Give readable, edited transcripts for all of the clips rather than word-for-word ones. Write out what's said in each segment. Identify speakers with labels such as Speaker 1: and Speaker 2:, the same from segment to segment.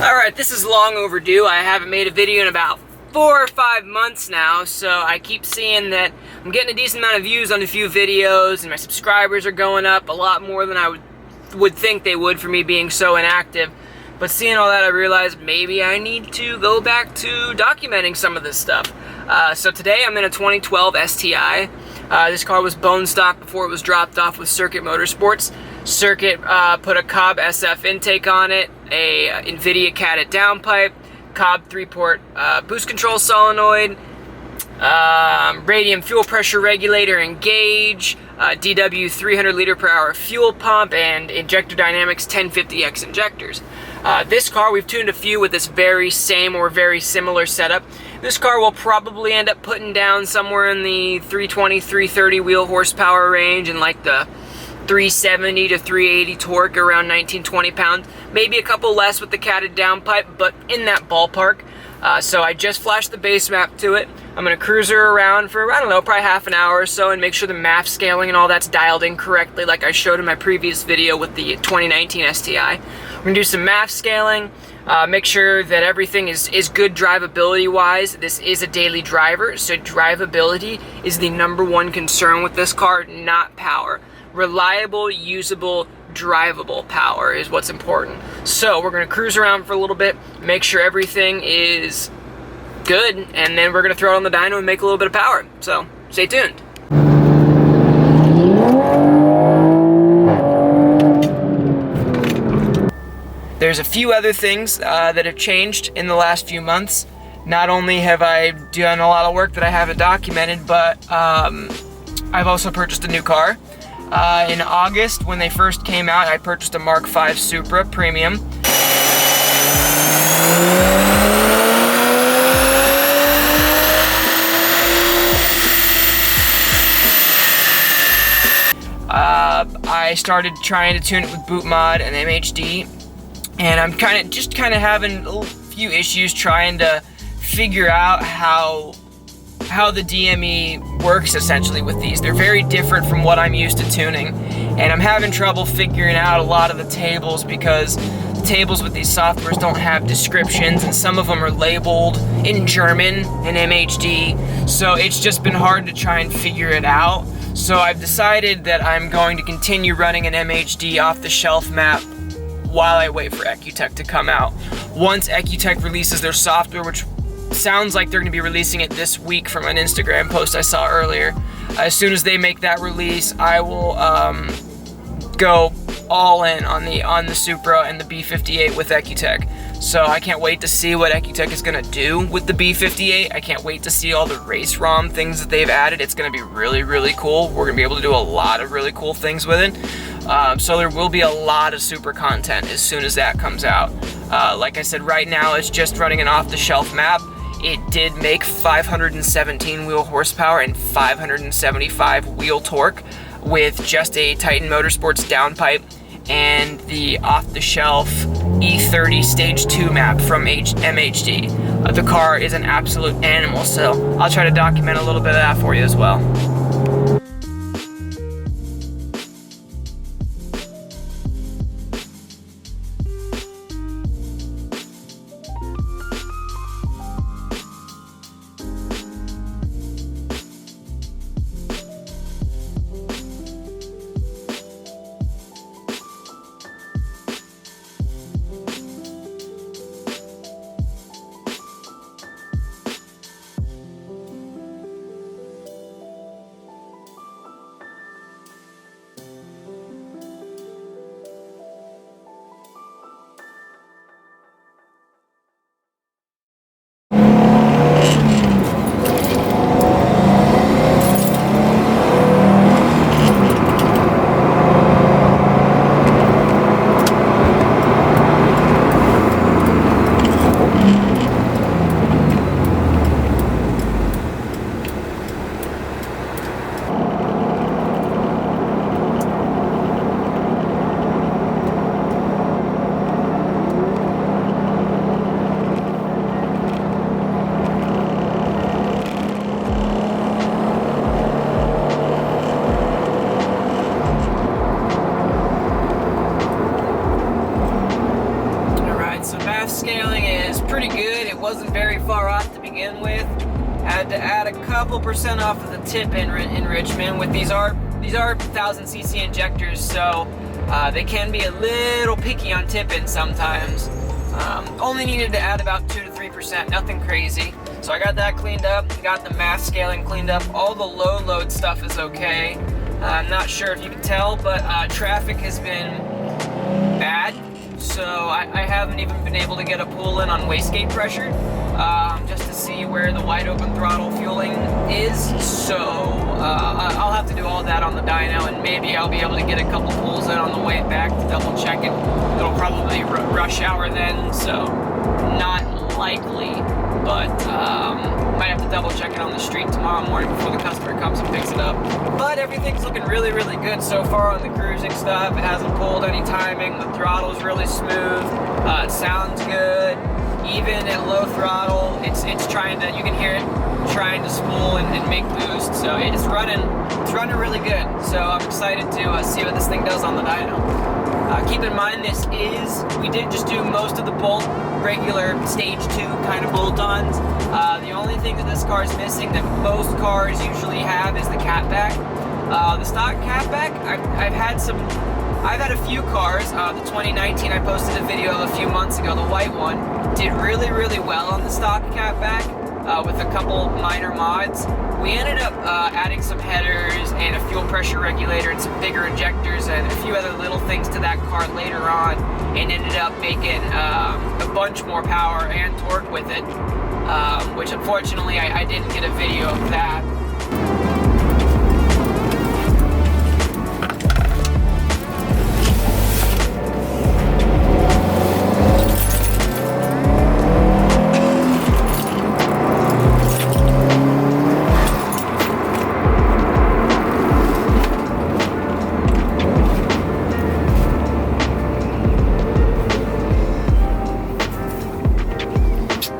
Speaker 1: Alright, this is long overdue. I haven't made a video in about 4 or 5 months now, so I keep seeing that I'm getting a decent amount of views on a few videos, and my subscribers are going up a lot more than I would think they would for me being so inactive. But seeing all that, I realized maybe I need to go back to documenting some of this stuff. So today I'm in a 2012 STi. This car was bone stock before it was dropped off with Circuit Motorsports. Circuit put a Cobb SF Intake on it, a Invidia catted downpipe, Cobb 3-port boost control solenoid, Radium fuel pressure regulator and gauge, DW 300 liter per hour fuel pump, and Injector Dynamics 1050X injectors. This car, we've tuned a few with this very same or very similar setup. This car will probably end up putting down somewhere in the 320, 330 wheel horsepower range and like the 370 to 380 torque, around 19-20 pounds. Maybe a couple less with the catted downpipe, but in that ballpark. So I just flashed the base map to it. I'm going to cruise her around for, I don't know, probably half an hour or so and make sure the MAF scaling and all that's dialed in correctly like I showed in my previous video with the 2019 STi. We're going to do some MAF scaling, make sure that everything is good drivability-wise. This is a daily driver, so drivability is the #1 concern with this car, not power. Reliable, usable, drivable power is what's important. So we're going to cruise around for a little bit, make sure everything is good, and then we're going to throw it on the dyno and make a little bit of power. So stay tuned. There's a few other things that have changed in the last few months. Not only have I done a lot of work that I haven't documented, but I've also purchased a new car. In August, when they first came out, I purchased a Mark V Supra Premium. I started trying to tune it with boot mod and MHD, and I'm kind of having a few issues trying to figure out how the DME works essentially with these. They're very different from what I'm used to tuning, and I'm having trouble figuring out a lot of the tables because the tables with these softwares don't have descriptions, and some of them are labeled in German and MHD, so it's just been hard to try and figure it out. So I've decided that I'm going to continue running an MHD off-the-shelf map while I wait for Ecutech to come out. Once Ecutech releases their software, which sounds like they're going to be releasing it this week from an Instagram post I saw earlier, as soon as they make that release, I will go all in on the Supra and the B58 with Ecutech. So I can't wait to see what Ecutech is going to do with the B58. I can't wait to see all the race ROM things that they've added. It's going to be really, really cool. We're going to be able to do a lot of really cool things with it. So there will be a lot of Supra content as soon as that comes out. Like I said, right now it's just running an off-the-shelf map. It did make 517 wheel horsepower and 575 wheel torque with just a Titan Motorsports downpipe and the off-the-shelf E30 Stage 2 map from MHD. The car is an absolute animal, so I'll try to document a little bit of that for you as well. mass scaling is pretty good. It wasn't very far off to begin with. Had to add a couple percent off of the tip enrichment. With these are 1000cc injectors, so they can be a little picky on tipping sometimes. Only needed to add about 2 to 3%, nothing crazy. So I got that cleaned up, got the mass scaling cleaned up. All the low load stuff is okay. I'm not sure if you can tell, but traffic has been bad. So I haven't even been able to get a pull in on wastegate pressure, just to see where the wide open throttle fueling is. So I'll have to do all that on the dyno, and maybe I'll be able to get a couple pulls in on the way back to double check it. It'll probably rush hour then, so not likely, but might have to double check it on the street tomorrow morning before the customer comes and picks it up. But everything's looking really, really good so far on the cruising stuff. It hasn't pulled any timing. The throttle's really smooth. It sounds good. Even at low throttle, it's trying to, you can hear it trying to spool and make boost. So it's running really good. So I'm excited to see what this thing does on the dyno. Keep in mind, we did just do most of the bolt, regular stage 2 kind of bolt-ons. The only thing that this car is missing that most cars usually have is the catback. The stock catback, I've had a few cars. The 2019 I posted a video of a few months ago, the white one, did really, really well on the stock catback with a couple minor mods. We ended up adding some headers and a fuel pressure regulator and some bigger injectors and a few other little things to that car later on, and ended up making a bunch more power and torque with it, which unfortunately I didn't get a video of that.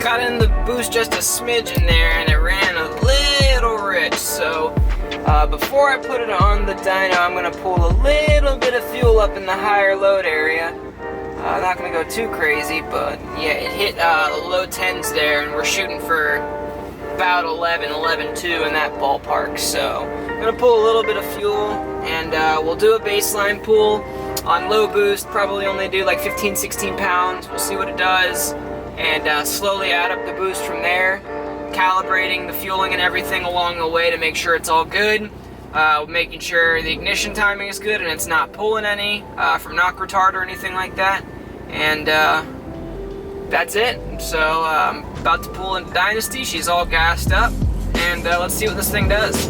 Speaker 1: Got in the boost just a smidge in there and it ran a little rich, so before I put it on the dyno, I'm going to pull a little bit of fuel up in the higher load area. I'm not going to go too crazy, but yeah, it hit the low 10s there, and we're shooting for about 11.2 in that ballpark. So I'm going to pull a little bit of fuel, and we'll do a baseline pull on low boost, probably only do like 15-16 pounds. We'll see what it does, and slowly add up the boost from there, calibrating the fueling and everything along the way to make sure it's all good, making sure the ignition timing is good and it's not pulling any from knock retard or anything like that, and that's it. So I'm about to pull into Dynasty. She's all gassed up, and let's see what this thing does.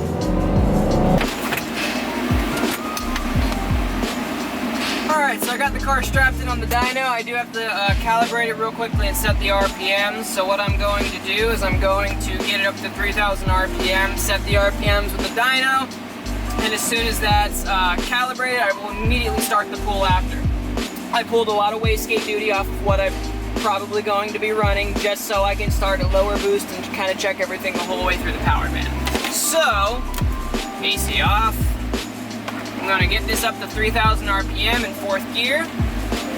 Speaker 1: Alright, so I got the car strapped in on the dyno. I do have to calibrate it real quickly and set the RPMs. So what I'm going to do is I'm going to get it up to 3,000 RPM, set the RPMs with the dyno, and as soon as that's calibrated, I will immediately start the pull after. I pulled a lot of wastegate duty off of what I'm probably going to be running, just so I can start at lower boost and kind of check everything the whole way through the power band. So, AC off. I'm going to get this up to 3,000 RPM in 4th gear,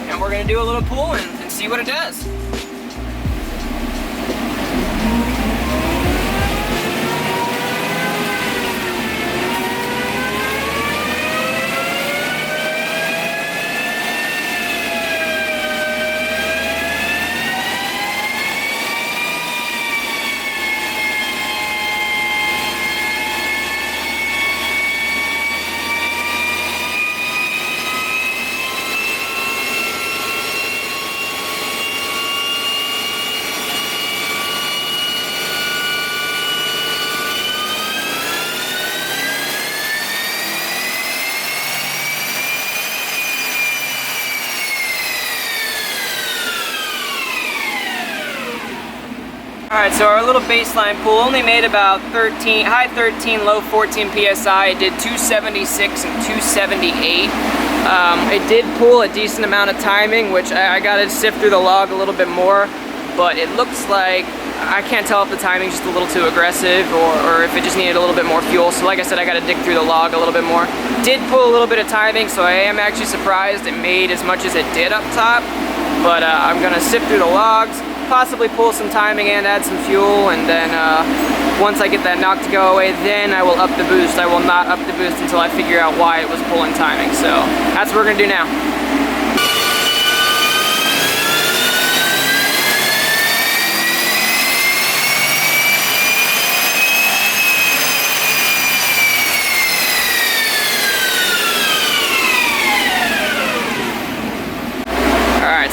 Speaker 1: and we're going to do a little pull and see what it does. Alright, so our little baseline pull only made about high 13, low 14 PSI. It did 276 and 278. It did pull a decent amount of timing, which I gotta sift through the log a little bit more, but it looks like, I can't tell if the timing's just a little too aggressive or if it just needed a little bit more fuel. So like I said, I gotta dig through the log a little bit more. Did pull a little bit of timing, so I am actually surprised it made as much as it did up top. But I'm gonna sift through the logs, possibly pull some timing and add some fuel, and then once I get that knock to go away, then I will up the boost. I will not up the boost until I figure out why it was pulling timing. So that's what we're gonna do now.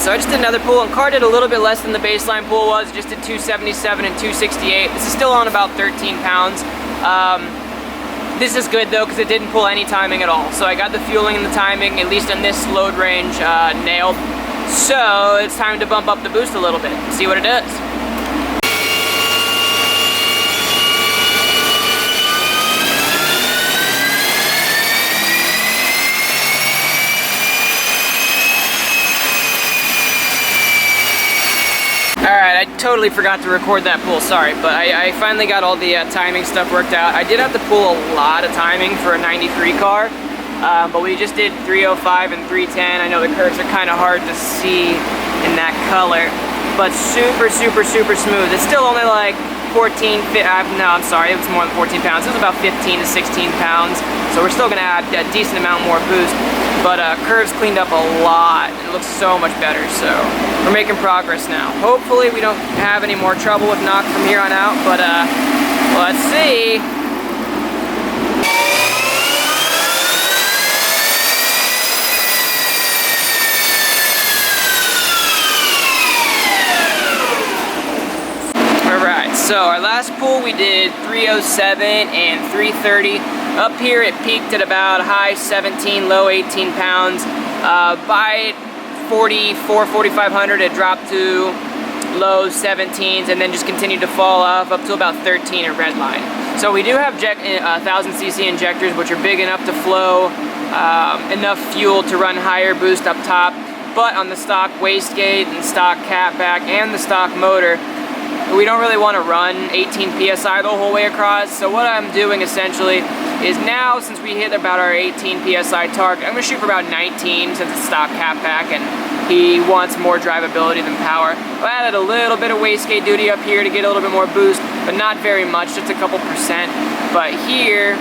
Speaker 1: So I just did another pull, and car did a little bit less than the baseline pull was. Just did 277 and 268. This is still on about 13 pounds. This is good though, because it didn't pull any timing at all. So I got the fueling and the timing, at least in this load range, nailed. So it's time to bump up the boost a little bit, see what it does. Alright, I totally forgot to record that pull, sorry, but I finally got all the timing stuff worked out. I did have to pull a lot of timing for a 93 car, but we just did 305 and 310. I know the curves are kind of hard to see in that color, but super, super, super smooth. It's still only like 14, no, I'm sorry, it was more than 14 pounds. It was about 15 to 16 pounds, so we're still going to add a decent amount more boost. But curves cleaned up a lot. It looks so much better, so we're making progress now. Hopefully we don't have any more trouble with knock from here on out, but let's see. Alright, so our last pull we did 307 and 330. Up here it peaked at about high 17, low 18 pounds. By 4,500 it dropped to low 17s and then just continued to fall off up to about 13 at redline. So we do have 1000cc injectors, which are big enough to flow enough fuel to run higher boost up top. But on the stock wastegate and stock catback and the stock motor, we don't really want to run 18 psi the whole way across. So what I'm doing essentially is now, since we hit about our 18 psi target, I'm going to shoot for about 19 since it's stock catback and he wants more drivability than power. I added a little bit of wastegate duty up here to get a little bit more boost, but not very much, just a couple percent. But here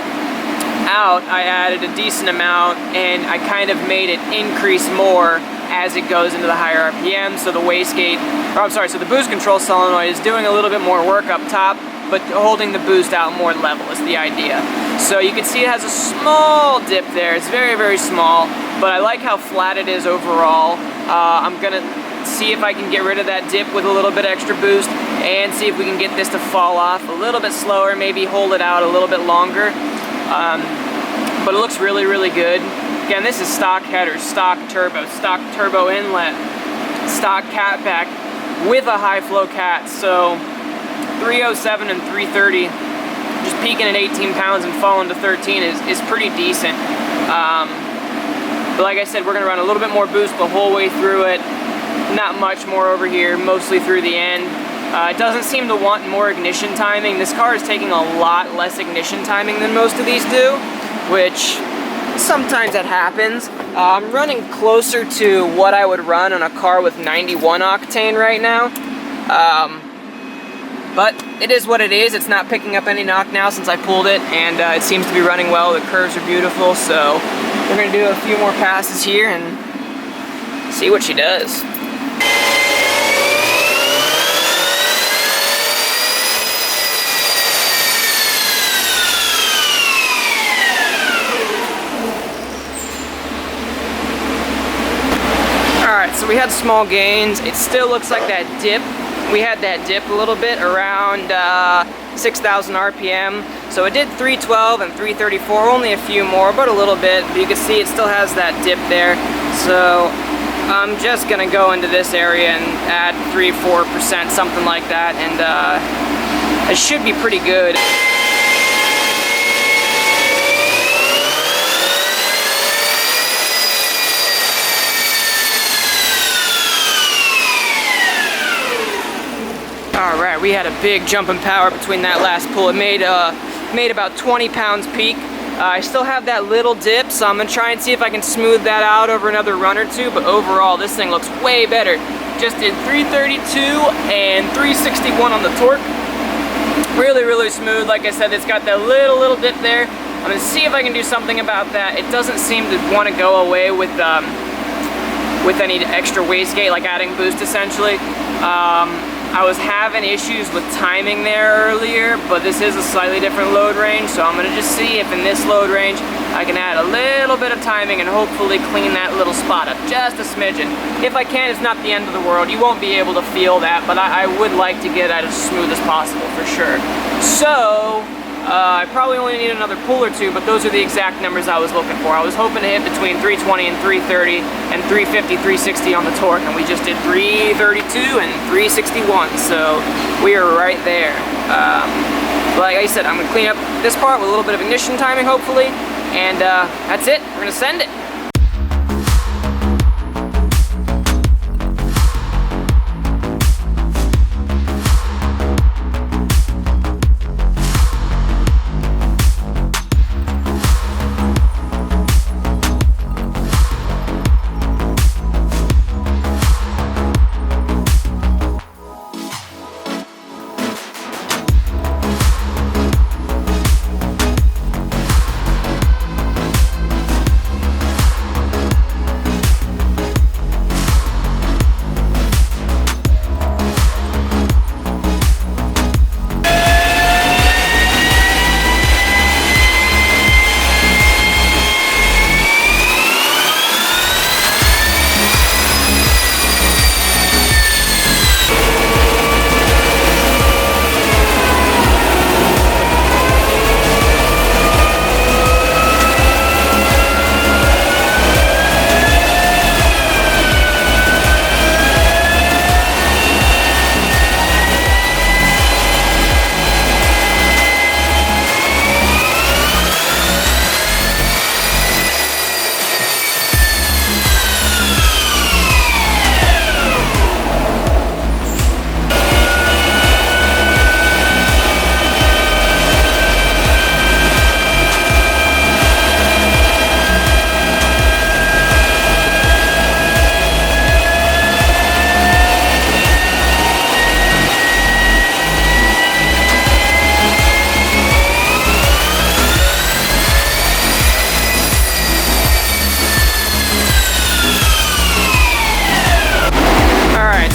Speaker 1: out I added a decent amount, and I kind of made it increase more as it goes into the higher RPM. So the wastegate, or I'm sorry, so the boost control solenoid is doing a little bit more work up top, but holding the boost out more level is the idea. So you can see it has a small dip there. It's very, very small, but I like how flat it is overall. I'm gonna see if I can get rid of that dip with a little bit extra boost and see if we can get this to fall off a little bit slower, maybe hold it out a little bit longer. But it looks really, really good. Again, this is stock header, stock turbo inlet, stock catback with a high flow cat. So 307 and 330, just peaking at 18 pounds and falling to 13 is pretty decent. But like I said, we're gonna run a little bit more boost the whole way through it. Not much more over here, mostly through the end. It doesn't seem to want more ignition timing. This car is taking a lot less ignition timing than most of these do, which sometimes that happens. I'm running closer to what I would run on a car with 91 octane right now. But it is what it is. It's not picking up any knock now since I pulled it, and it seems to be running well. The curves are beautiful, so we're gonna do a few more passes here and see what she does. Alright, so we had small gains. It still looks like that dip. We had that dip a little bit around 6,000 RPM. So it did 312 and 334, only a few more, but a little bit. But you can see it still has that dip there. So I'm just gonna go into this area and add 3-4%, something like that, and it should be pretty good. Alright, we had a big jump in power between that last pull. It made about 20 pounds peak. I still have that little dip, so I'm gonna try and see if I can smooth that out over another run or two, but overall this thing looks way better. Just did 332 and 361 on the torque. Really, really smooth. Like I said, it's got that little dip there. I'm gonna see if I can do something about that. It doesn't seem to want to go away with any extra wastegate, like adding boost essentially. I was having issues with timing there earlier, but this is a slightly different load range, so I'm gonna just see if in this load range I can add a little bit of timing and hopefully clean that little spot up just a smidgen. If I can, it's not the end of the world. You won't be able to feel that, but I would like to get it as smooth as possible for sure. So I probably only need another pull or two, but those are the exact numbers I was looking for. I was hoping to hit between 320 and 330 and 350, 360 on the torque, and we just did 332 and 361, so we are right there. Like I said, I'm gonna clean up this part with a little bit of ignition timing, hopefully, and that's it. We're gonna send it.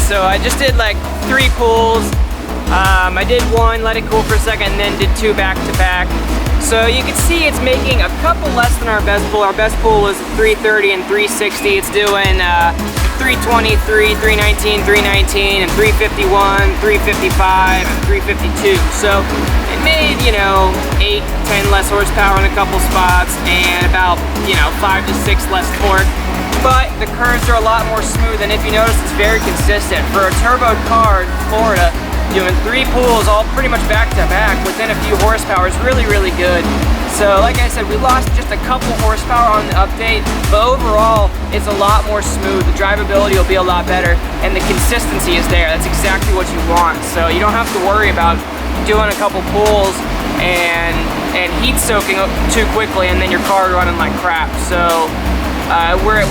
Speaker 1: So I just did like 3 pulls. I did one, let it cool for a second, and then did 2 back to back. So you can see it's making a couple less than our best pull. Our best pull was 330 and 360. It's doing 323, 319, 319, and 351, 355, and 352. So it made, you know, 8, 10 less horsepower in a couple spots and about, you know, 5 to 6 less torque. But the curves are a lot more smooth, and if you notice, it's very consistent. For a turbo car in Florida, doing 3 pulls all pretty much back to back within a few horsepower is really, really good. So like I said, we lost just a couple horsepower on the update, but overall, it's a lot more smooth. The drivability will be a lot better, and the consistency is there. That's exactly what you want. So you don't have to worry about doing a couple pulls and heat soaking too quickly and then your car running like crap. So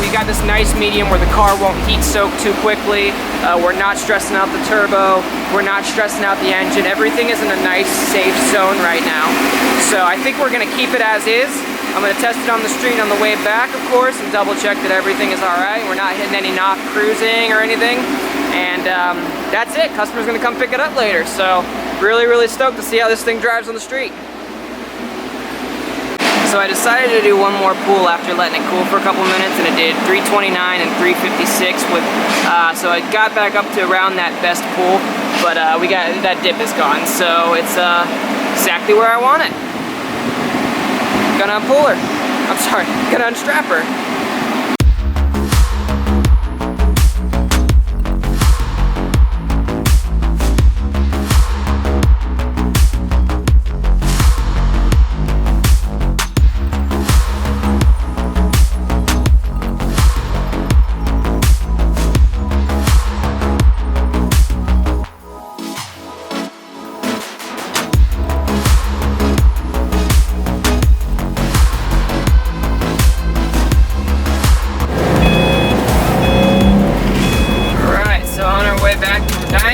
Speaker 1: we got this nice medium where the car won't heat soak too quickly. We're not stressing out the turbo. We're not stressing out the engine. Everything is in a nice, safe zone right now. So I think we're gonna keep it as is. I'm gonna test it on the street on the way back, of course, and double check that everything is all right. We're not hitting any knock cruising or anything. And that's it. Customer's gonna come pick it up later. So really, really stoked to see how this thing drives on the street. So I decided to do one more pull after letting it cool for a couple minutes, and it did 329 and 356 with, so I got back up to around that best pull, but that dip is gone, so it's exactly where I want it. Gonna unpull her. I'm sorry, gonna unstrap her.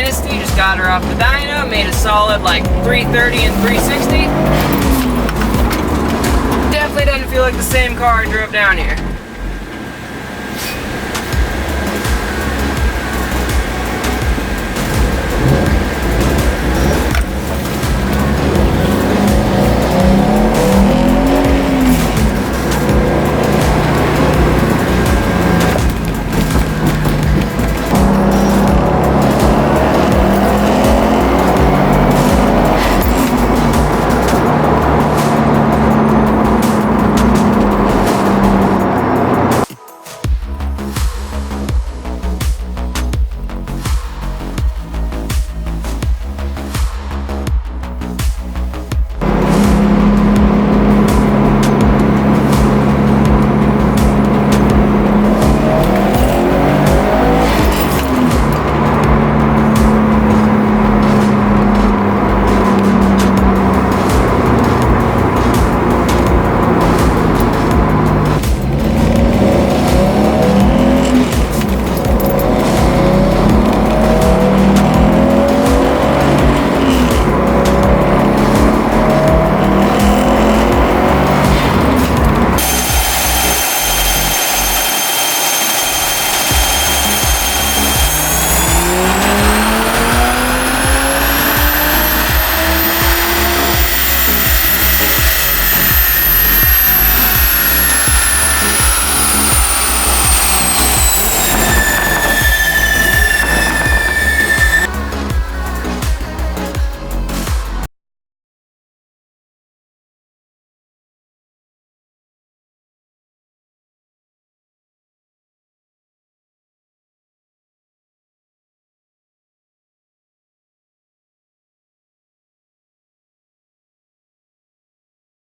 Speaker 1: Dynasty, just got her off the dyno, made a solid like 330 and 360. Definitely doesn't feel like the same car I drove down here.